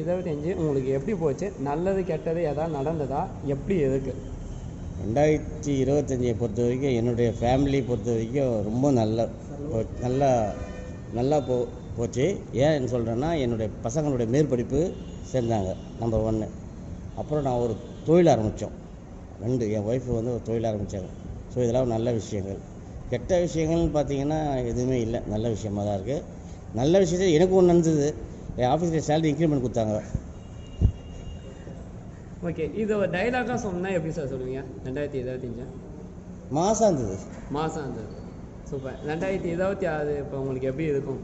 25 உங்களுக்கு எப்படி போச்சு? நல்லது கெட்டது ஏதாவது நடந்ததா? எப்படி எதுக்கு? 2025 பொறுத்த வரைக்கும் என்னுடைய ஃபேமிலி பொறுத்த வரைக்கும் ரொம்ப நல்லா நல்லா போச்சு. ஏன்னு சொல்கிறேன்னா, என்னுடைய பசங்களுடைய மேற்படிப்பு சேர்ந்தாங்க நம்பர் 1. அப்புறம் நான் ஒரு தொழில் ஆரம்பித்தோம். 2 என் ஒய்ஃபு வந்து ஒரு தொழில் ஆரம்பித்தாங்க. ஸோ இதெல்லாம் நல்ல விஷயங்கள். கெட்ட விஷயங்கள்னு பார்த்தீங்கன்னா எதுவுமே இல்லை, நல்ல விஷயமாக தான் இருக்குது. நல்ல விஷயத்தில் எனக்கு ஒன்று நடந்தது. என் ஆஃபீஸில் சேலரி இன்க்ரிமெண்ட் கொடுத்தாங்க. ஓகே, இது ஒரு டைலாகாக சொன்னால் எப்படி சார் சொல்லுவீங்க? 2025 மாதம் இருந்தது. மாதம் இருந்தது. சூப்பர். 2026 இப்போ உங்களுக்கு எப்படி இருக்கும்?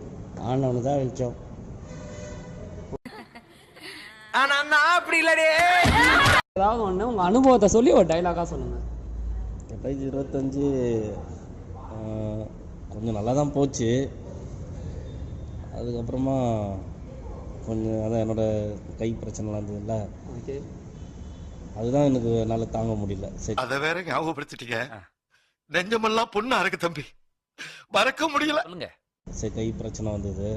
ஆண்டவனு தான் வெளிச்சம். அப்படி இல்லடே. ஏதாவது ஒன்று உங்கள் அனுபவத்தை சொல்லி ஒரு டைலாகாக சொல்லுங்கள். 2025 கொஞ்சம் நல்லா தான் போச்சு. அதுக்கப்புறமா கொஞ்சம் அதான் என்னோடய கை பிரச்சனைலாம் இருந்ததுல்ல, ஓகே, அதுதான் எனக்கு என்னால் தாங்க முடியல. சரி, அதை வேற ஞாபகப்படுத்திட்டீங்க. நெஞ்சமெல்லாம் பொண்ணா இருக்கு தம்பி, மறக்க முடியல. சரி, கை பிரச்சனை வந்தது.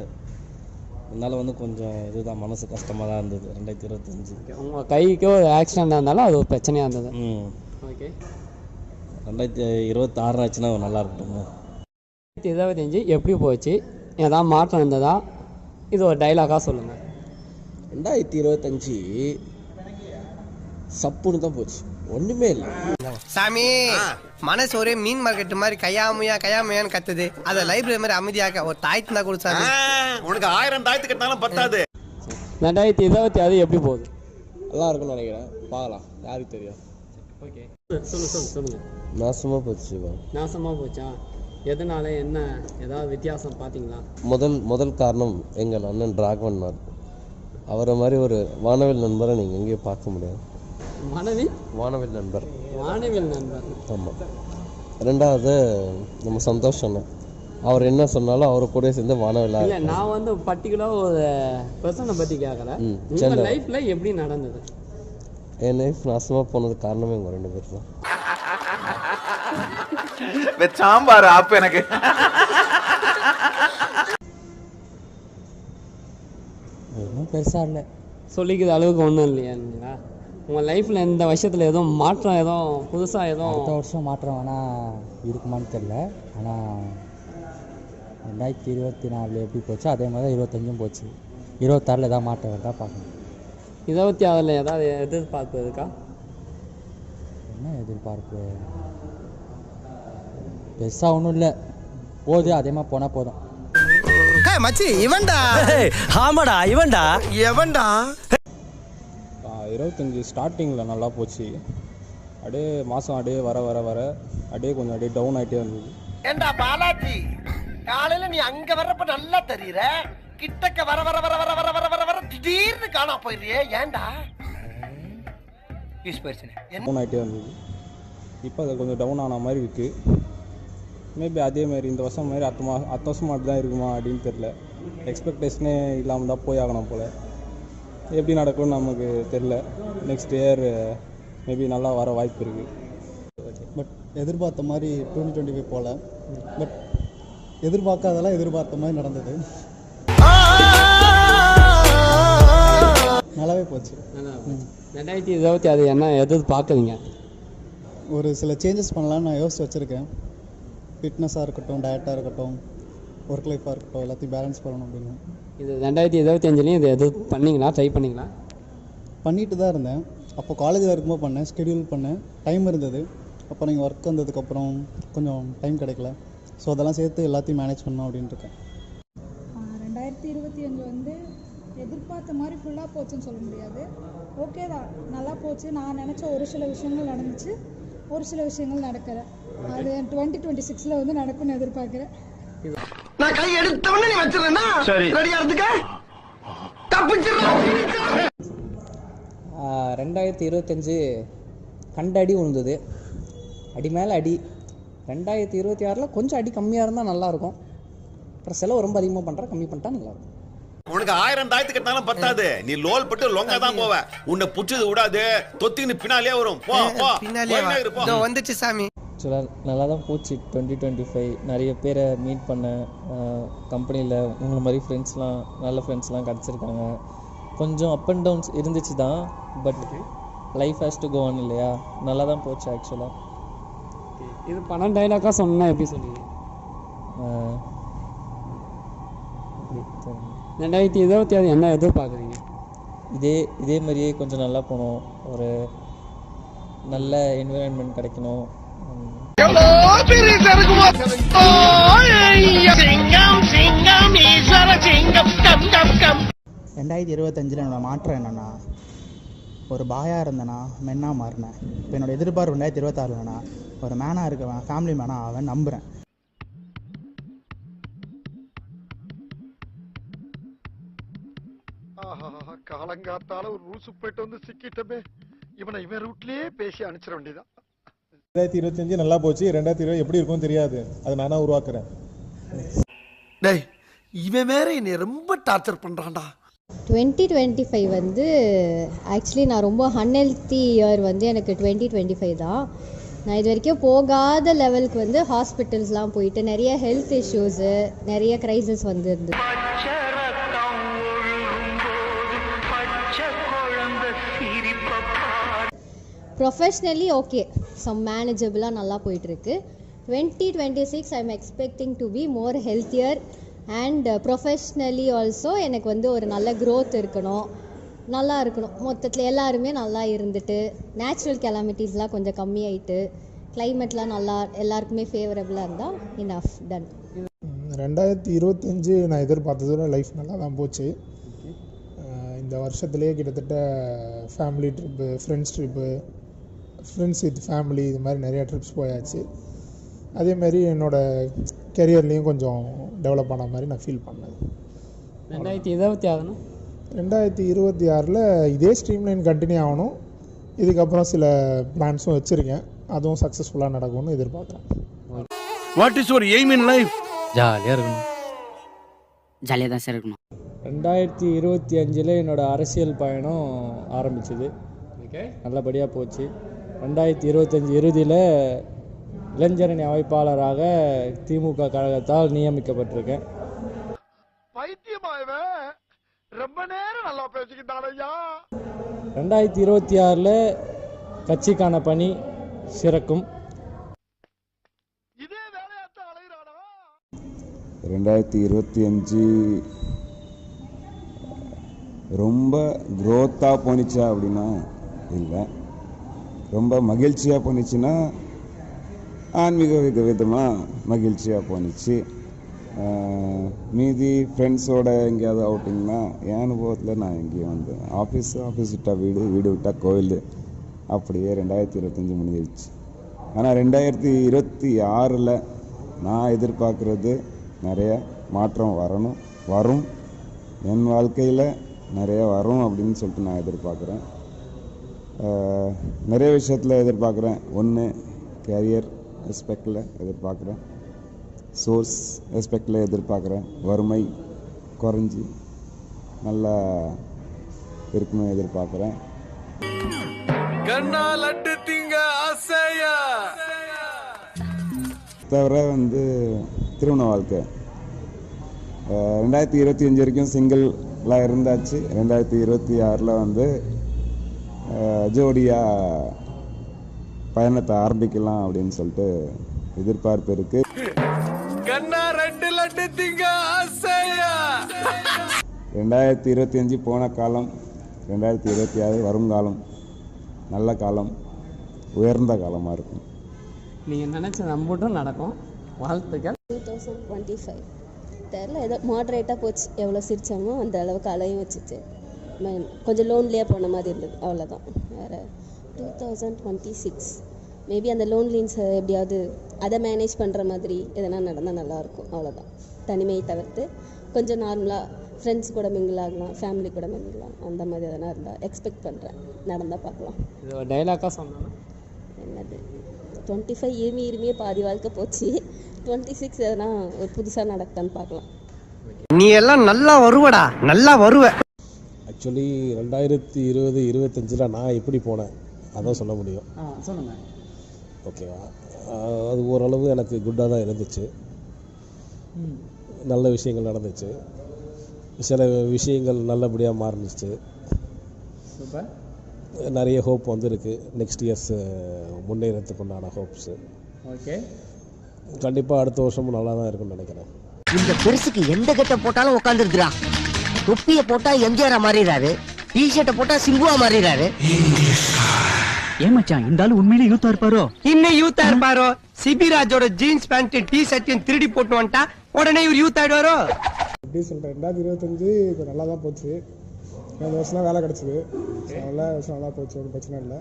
அதனால் வந்து கொஞ்சம் இதுதான், மனசு கஷ்டமாக தான் இருந்தது 2025. உங்கள் கைக்கு ஒரு ஆக்சிடென்ட் இருந்தாலும் அது ஒரு பிரச்சனையாக இருந்தது. ஓகே, 2026 ஆச்சுன்னா நல்லா இருக்கட்டும். 2025 எப்படி போச்சு? ஏதாவது மாற்றம் இருந்ததா? இது ஒரு டைலாகாக சொல்லுங்கள். 2025 சப்புன்னு தான் போச்சு, ஒன்றுமே இல்லை. சாமி, மனசு ஒரே மீன் மார்க்கெட் மாதிரி கையாமையான்னு கத்துது. அதை லைப்ரரி மாதிரி அமைதியாக்க ஒரு தாய்த்து தான் கொடுத்தாங்க. உனக்கு 1000 தாயத்து கட்டினாலும் பத்தாது. 2026 எப்படி போகுது? நல்லா இருக்கும்னு நினைக்கிறேன், பார்க்கலாம், யாருக்கு தெரியும். ஓகே, சொல்லுங்கள். நாசமாக போச்சு. நாசமாக போச்சா? எதனால? என்ன ஏதாவது வித்தியாசம் பார்த்தீங்களா? முதல் காரணம் எங்கள் அண்ணன் டிராகவன். அவரை மாதிரி ஒரு வானவில் நண்பரை நீங்கள் எங்கேயும் பார்க்க முடியாது. வானவில் நண்பர். ஆமாம். 2வது நம்ம சந்தோஷம். அவர் என்ன சொன்னாலும் அவரை கூட சேர்ந்து வானவில்லா. இல்லை, நான் வந்து பர்டிகுலராக ஒரு பர்சனை பற்றி கேட்கல. உங்கள் லைஃப்பில் எப்படி நடந்தது? என் லைஃப் நாசமாக போனது காரணமே உங்கள் 2 பேர் தான். சாம்பார் ஆப்பு எனக்கு. ஒன்றும் பெருசாக இல்லை, சொல்லிக்கிற அளவுக்கு ஒன்றும் இல்லையா? உங்கள் லைஃப்பில் இந்த வருஷத்தில் எதுவும் மாற்றம், எதுவும் புதுசாக எதுவும்? அடுத்த வருஷம் மாற்றம் வேணால் இருக்குமான்னு தெரில. ஆனால் 2024 எப்படி போச்சு அதே மாதிரி தான் 25 போச்சு. 26 ஏதாவது மாற்றம் வருதா பார்க்கணும். 26 ஏதாவது எதிர்பார்ப்பு இருக்கா? என்ன எதிர்பார்ப்பு? பெருசாக ஒன்றும் இல்லை, போகுது அதே மாதிரி போனால் போதும். மச்சி, இவன்டா. ஆமாடா, இவன்டா. எவன்டா? 25 ஸ்டார்டிங்கில் நல்லா போச்சு. அப்படியே மாதம் அப்படியே வர வர வர அப்படியே கொஞ்சம் அப்படியே டவுன் ஆகிட்டே வந்தது. ஏண்டா பாலாஜி, காலையில நீ அங்க வர்றப்ப நல்லா தெரியுற, கிட்டக்க வர வர வர வர வர வர வர வர திடீர்னு காணா போயிடுறியே, ஏண்டா? டவுன் ஆகிட்டே வந்தது. இப்போ அது கொஞ்சம் டவுன் ஆன மாதிரி இருக்குது. மேபி அதேமாரி இந்த வருஷம் மாதிரி அடுத்த வருஷம் அப்படி தான் இருக்குமா அப்படின்னு தெரில. எக்ஸ்பெக்டேஷனே இல்லாமல் தான் போய் ஆகணும் போல். எப்படி நடக்கும்னு நமக்கு தெரில. நெக்ஸ்ட் இயர் மேபி நல்லா வர வாய்ப்பு இருக்குது. பட் எதிர்பார்த்த மாதிரி 2025 போல். பட் எதிர்பார்க்காதெல்லாம் எதிர்பார்த்த மாதிரி நடந்தது. நல்லாவே போச்சு. 2026 என்ன எதிர்பார்க்குறீங்க? ஒரு சில சேஞ்சஸ் பண்ணலான்னு நான் யோசிச்சு வச்சுருக்கேன். ஃபிட்னஸாக இருக்கட்டும், டயட்டாக இருக்கட்டும், ஒர்க் லைஃபாக இருக்கட்டும், எல்லாத்தையும் பேலன்ஸ் பண்ணணும் அப்படின்னு. இது 2025 இது எது பண்ணிங்களா? ட்ரை பண்ணிங்களா? பண்ணிட்டு தான் இருந்தேன். அப்போ காலேஜில் இருக்கும்போது பண்ணேன், ஸ்கெடியூல் பண்ணேன், டைம் இருந்தது. அப்புறம் நீங்கள் ஒர்க் வந்ததுக்கப்புறம் கொஞ்சம் டைம் கிடைக்கல. ஸோ அதெல்லாம் சேர்த்து எல்லாத்தையும் மேனேஜ் பண்ணணும் அப்படின்ட்டு இருக்கேன். 2025 வந்து எதிர்பார்த்த மாதிரி ஃபுல்லாக போச்சுன்னு சொல்ல முடியாது. ஓகே தான், நல்லா போச்சு. நான் நினச்ச ஒரு சில விஷயங்கள் நடந்துச்சு, ஒரு சில விஷயங்கள் நடக்கலை. அது 2026 வந்து நடக்கும்னு எதிர்பார்க்குறேன். நான் கை எடுத்தவொடனே நீ வச்சிருந்தா சரி, ரெடியா இருந்துக்க. தப்பிச்சிரலாம். 2025 கண்டடி விழுந்தது, அடி மேலே அடி. 2026 கொஞ்சம் அடி கம்மியாக இருந்தால் நல்லாயிருக்கும். அப்புறம் செலவு ரொம்ப அதிகமாக பண்ணுறேன், கம்மி பண்ணிட்டா நல்லாயிருக்கும். உனக்கு 1000 தாயத்து கட்டினாலும் பத்தாது. நீ லோல் பட்டு லொங்கா தான் போவ. உன்னை புடிச்சது விடாது, தொத்தின்னு பின்னாலே வரும். போ போ, பின்னாலே வந்துச்சு சாமி. ஆக்சுவலாக நல்லா தான் போச்சு 2025. நிறைய பேரை மீட் பண்ணேன் கம்பெனியில். உங்களை மாதிரி ஃப்ரெண்ட்ஸ்லாம், நல்ல ஃப்ரெண்ட்ஸ்லாம் கிடச்சிருக்காங்க. கொஞ்சம் அப் அண்ட் டவுன்ஸ் இருந்துச்சு தான், but life has to go on இல்லையா, நல்லா தான் போச்சு ஆக்சுவலாக. இது பணம் டைலாக்காக சொன்னால் எப்படி சொல்லுவீங்க? 2026 என்ன எதிர்பார்க்குறீங்க? இதே மாதிரியே கொஞ்சம் நல்லா போகணும், ஒரு நல்ல என்விரான்மெண்ட் கிடைக்கணும். 2025 என்னோடய மாற்றம் என்னென்னா, ஒரு பாயாக இருந்தேன்னா மென்னாக மாறினேன். இப்போ என்னோடய எதிர்பார்ப்பு 2026 என்னன்னா, ஒரு மேனாக இருக்கவன் ஃபேமிலி மேனாக அவன் நம்புகிறேன். காலங்காத்தால ஒரு ரூசு போயிட்டு வந்து சிக்கிட்டமே, இவன் ரூட்லயே பேசி அனுப்பிச்சிட வேண்டியதான். 2025 நல்லா போச்சு, 2020 எப்படி இருக்கும்னு தெரியாது, அது நானாக உருவாக்குறேன். டேய், இவன் வேற என்னை ரொம்ப டார்ச்சர் பண்ணுறான்டா. 2025 வந்து ஆக்சுவலி நான் ரொம்ப அன்ஹெல்த்தி இயர் வந்து எனக்கு 2025 தான். நான் இது வரைக்கும் போகாத லெவலுக்கு வந்து ஹாஸ்பிட்டல்ஸ்லாம் போயிட்டு நிறைய ஹெல்த் இஷ்யூஸு, நிறைய க்ரைசிஸ் வந்துருந்து. ப்ரொஃபஷ்னலி ஓகே, சம் மேனேஜபிளாக நல்லா போயிட்டுருக்கு. 2026 I am expecting to be more healthier and professionally also எனக்கு வந்து ஒரு நல்ல க்ரோத் இருக்கணும், நல்லா இருக்கணும். மொத்தத்தில் எல்லாருமே நல்லா இருந்துட்டு, நேச்சுரல் கெலாமிட்டிஸ்லாம் கொஞ்சம் கம்மியாயிட்டு, கிளைமேட்லாம் நல்லா எல்லாருக்குமே ஃபேவரபுளாக இருந்தால் இனஃப் டன். 2025 நான் எதிர்பார்த்ததோட லைஃப் நல்லா தான் போச்சு. இந்த வருஷத்துலேயே கிட்டத்தட்ட family trip, friends trip, friends with family, இது மாதிரி நிறையா ட்ரிப்ஸ் போயாச்சு. அதேமாரி என்னோடய கெரியர்லேயும் கொஞ்சம் டெவலப் ஆன மாதிரி நான் ஃபீல் பண்ணேன். 2026 இதே ஸ்ட்ரீம்லைன் கண்டினியூ ஆகணும். இதுக்கப்புறம் சில பிளான்ஸும் வச்சுருக்கேன், அதுவும் சக்ஸஸ்ஃபுல்லாக நடக்கும்னு எதிர்பார்க்குறேன். What is your aim in life? ஜாலியாக இருக்கணும். ஜாலியாக தான் சார் இருக்கணும். 2025 என்னோடய அரசியல் பயணம் ஆரம்பிச்சது, நல்லபடியாக போச்சு. 2025 இறுதியில் இளைஞரணி அமைப்பாளராக திமுக கழகத்தால் நியமிக்கப்பட்டிருக்கேன். பைத்தியமாயவன் ரொம்ப நேரம் நல்லா பேசிக்கிட்டானையா. 2026 கட்சிக்கான பணி சிறக்கும். இதே வேலையாத்தான் அலைகிறானா. 2025 ரொம்ப க்ரோத்தாக போனிச்சா அப்படின்னா இல்லை, ரொம்ப மகிழ்ச்சியாக போனிச்சுன்னா ஆன்மீக விதமாக மகிழ்ச்சியாக போனிச்சு. மீதி ஃப்ரெண்ட்ஸோட எங்கேயாவது அவுட்டிங்னா என் அனுபவத்தில் நான் எங்கேயும் வந்தேன். ஆஃபீஸ் விட்டால் வீடு, வீடு விட்டால் கோவில், அப்படியே 2025 முடிஞ்சிருச்சு. ஆனால் 2026 நான் எதிர்பார்க்குறது நிறைய மாற்றம் வரும் என் வாழ்க்கையில் நிறைய வரும் அப்படின்னு சொல்லிட்டு நான் எதிர்பார்க்குறேன். நிறைய விஷயத்தில் எதிர்பார்க்குறேன். ஒன்று, கேரியர் ரெஸ்பெக்டில் எதிர்பார்க்குறேன், சோர்ஸ் ரெஸ்பெக்டில் எதிர்பார்க்குறேன், வறுமை குறைஞ்சி நல்லா இருக்குன்னு எதிர்பார்க்குறேன். தவிர வந்து திருமண வாழ்க்கை 2025 வரைக்கும் சிங்கிளாக இருந்தாச்சு. 2026 வந்து ஜோடியாக பயணத்தை ஆரம்பிக்கலாம் அப்படின்னு சொல்லிட்டு எதிர்பார்ப்பு இருக்கு. 2025 போன காலம், 2026 வருங்காலம் நல்ல காலம், உயர்ந்த காலமாக இருக்கும். நீங்கள் நினச்ச நம்பட்டும் நடக்கும். வாழ்த்துக்கள். 2025 தெரில, ஏதோ மாட்ரேட்டாக போச்சு. எவ்வளோ சிரித்தாமோ அந்த அளவுக்கு அலையும் வச்சுச்சு. கொஞ்சம் லோன்லியாக போன மாதிரி இருந்தது, அவ்வளோதான். வேறு 2026 மேபி அந்த லோன்லின்ஸ் எப்படியாவது அதை மேனேஜ் பண்ணுற மாதிரி எதனா நடந்தால் நல்லாயிருக்கும், அவ்வளோதான். தனிமையை தவிர்த்து கொஞ்சம் நார்மலாக ஃப்ரெண்ட்ஸ் கூட மிங்கிள் ஆகலாம், ஃபேமிலி கூட மிங்கிள் ஆகலாம், அந்த மாதிரி எதனா இருந்தால் எக்ஸ்பெக்ட் பண்ணுறேன். நடந்தால் பார்க்கலாம். இது ஒரு டைலாக்காக சொன்னேன். என்னது 25 இருமியே பாதி வாழ்க்கை போச்சு. 26 எதனா ஒரு புதுசாக நடக்குதான்னு பார்க்கலாம். நீ எல்லாம் நல்லா வருவடா, நல்லா வருவ. ஆக்சுவலி 2020-25 நான் எப்படி போனேன் அதான் சொல்ல முடியும். சொல்லுங்கள். ஓகேவா, அது ஓரளவு எனக்கு குட்டாக தான் இருந்துச்சு. நல்ல விஷயங்கள் நடந்துச்சு, சில விஷயங்கள் நல்லபடியாக மாறினுச்சு. சூப்பர். நிறைய ஹோப் வந்துருக்கு நெக்ஸ்ட் இயர்ஸ் முன்னேறத்துக்கு உண்டான ஹோப்ஸு. ஓகே, கண்டிப்பாக அடுத்த வருஷமும் நல்லா தான் இருக்குன்னு நினைக்கிறேன். இந்த பெருசுக்கு எந்த கெட்ட போட்டாலும் உட்காந்துருக்குறா. தொப்பியை போட்டா எம்ஜிஆரா மாறிடுறாரு, டிஷர்ட்டை போட்டா சிம்புவா மாறிடுறாரு. ஏன் மச்சான் இந்த ஆளு உண்மையிலே யூத்தா இருப்பாரோ? இன்னும் யூத்தா இருப்பாரோ? சிபிராஜோட ஜீன்ஸ் பேண்ட் டி-ஷர்ட்டையும் திருடி போட்டு வந்துட்டா உடனே இவர் யூத் ஆயிடுவாரோ? எப்படி சொல்கிறேன், 2025 இப்போ நல்லா தான் போச்சு. இந்த வருஷம் தான் வேலை கிடச்சிது. நல்லா வருஷம் நல்லா போச்சு, ஒன்றும் பிரச்சனை இல்லை.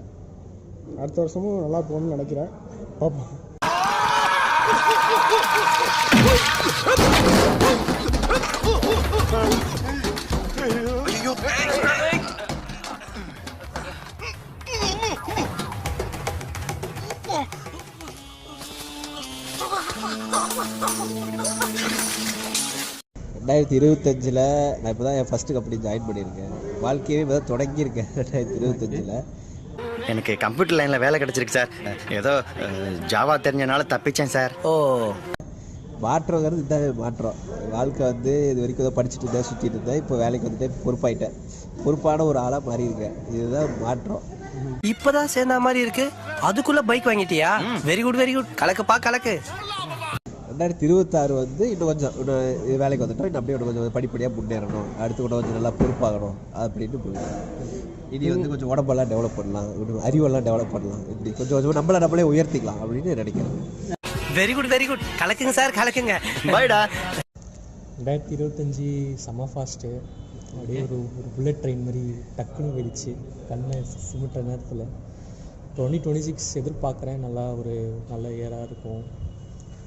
அடுத்த வருஷமும் நல்லா போகணும்னு நினைக்கிறேன். பார்ப்போம். ரெண்டாயிரத்தி 2025 நான் இப்போ தான் என் ஃபஸ்ட்டு கம்பெனி ஜாயின் பண்ணியிருக்கேன். வாழ்க்கையவே இப்போ தான் தொடங்கியிருக்கேன் 2025. எனக்கு கம்ப்யூட்டர் லைனில் வேலை கிடைச்சிருக்கு சார். ஏதோ ஜாவா தெரிஞ்சனால தப்பிச்சேன் சார். ஓ, மாற்றங்கிறது இதாகவே மாற்றம். வாழ்க்கை வந்து இது வரைக்கும் ஏதோ படிச்சுட்டு இருந்தேன், சுற்றிட்டு இருந்தேன். இப்போ வேலைக்கு வந்துட்டு பொறுப்பாயிட்டேன். பொறுப்பான ஒரு ஆளாக மாறி இருக்கேன். இதுதான் மாற்றம். இப்பதான் சேர்ந்த மாதிரி இருக்கு. அதுக்குள்ள பைக் வாங்கிட்டியா? Very good very good. கலக்குப்பா கலக்கு. 2026 வந்து இன்னும் கொஞ்சம் வேலைக்கு வந்துட்டோம். இன்னும் அப்படியே கொஞ்சம் படிப்படியாக முன்னேறணும். அடுத்து கூட கொஞ்சம் நல்லா பொறுப்பாகணும் அப்படின்னு போயிடுவேன். இனி வந்து கொஞ்சம் உடம்பெல்லாம் டெவலப் பண்ணலாம், அறிவெல்லாம் டெவலப் பண்ணலாம். இப்படி கொஞ்சம் கொஞ்சம் நம்மளே உயர்த்திக்கலாம் அப்படின்னு நினைக்கிறேன். Very good very good. கலக்குங்க சார் கலக்குங்க. பாய்டா. 2025 செம ஃபாஸ்ட்டு. அப்படியே ஒரு புல்லட் ட்ரெயின் மாதிரி டக்குன்னு வெடிச்சு கண்ணை சிமிட்டுற நேரத்தில் 2026 எதிர்பார்க்குறேன். நல்லா ஒரு நல்ல இயராக இருக்கும்.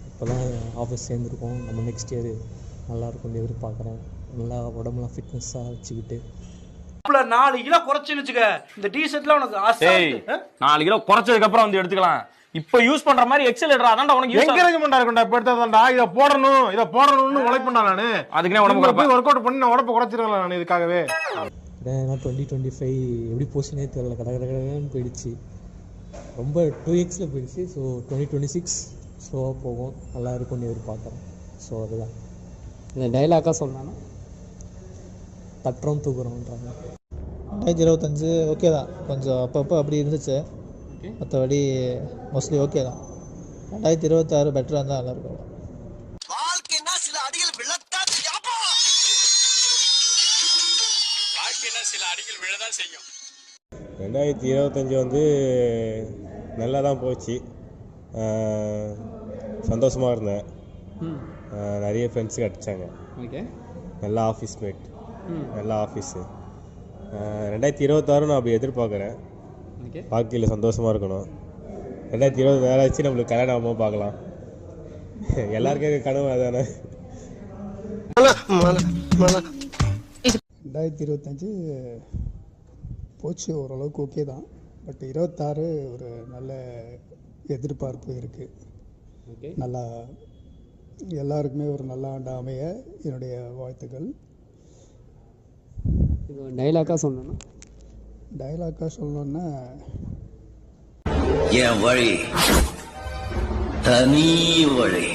இப்போ தான் ஆஃபீஸ் சேர்ந்துருக்கோம். நம்ம நெக்ஸ்ட் இயர் நல்லா இருக்கும்னு எதிர்பார்க்குறேன். நல்லா உடம்புலாம் ஃபிட்னஸாக வச்சுக்கிட்டு 4 கிலோ குறைச்சு வச்சுக்க. இந்த டி-ஷர்ட்ல உனக்கு ஆசை 4 கிலோ குறைச்சதுக்கு அப்புறம் வந்து எடுத்துக்கலாம். இப்ப யூஸ் பண்ற மாதிரி எக்ஸல் எடுறா. அதான்டா உனக்கு என்கரேஜ்மென்ட் இருக்கும்டா. இப்ப எடுத்ததான்டா இத போடணும்னு உழைப்பேன்டா நானு. அதுக்குனே உடம்பு குறைப்ப வொர்க் அவுட் பண்ணி நான் உடம்ப குறைச்சிரலாம் நான் இதுக்காகவே. ஏன்னா 2025 எப்படி போச்சுனே தெரியல. கடகடன்னு போயிடுச்சு. ரொம்ப 2xல போயிடுச்சு. ஸோ 2026 ஸ்லோவாக போகும். நல்லா இருக்கும்னு எதிர்பார்க்குறேன். ஸோ அதுதான் இந்த டைலாக்காக சொன்னான்னா தட்டுறோம் தூக்குறோன்றாங்க. 2025 ஓகே தான். கொஞ்சம் அப்பப்போ அப்படி இருந்துச்சு. மற்றபடி மோஸ்ட்லி ஓகே தான். 2026 பெட்டராக இருந்தால் நல்லாயிருக்கும். வாழ்க்கைன்னா சில அடிகள் விழத்தான் செய்யும். 2025 வந்து நல்லா தான் போச்சு. சந்தோஷமாக இருந்தேன். நிறைய ஃப்ரெண்ட்ஸ் கிடச்சாங்க. நல்ல ஆஃபீஸ் மேட், நல்ல ஆஃபீஸு. 2026 நான் அப்படி எதிர்பார்க்குறேன். வாழ்க்கையில் சந்தோஷமாக இருக்கணும். 2020 வேலை வச்சு நம்மளுக்கு கல்யாணம் ஆகாமல் பார்க்கலாம். எல்லாருக்கும் கனவு அதானே. 2025 போச்சு ஓரளவுக்கு ஓகே தான். பட் 26 ஒரு நல்ல எதிர்பார்ப்பு இருக்குது. நல்லா எல்லாருக்குமே ஒரு நல்ல ஆண்டு அமைய என்னுடைய வாழ்த்துக்கள். இது டைலாக்காக சொல்லணுன்னா என் வழி தனி வழி.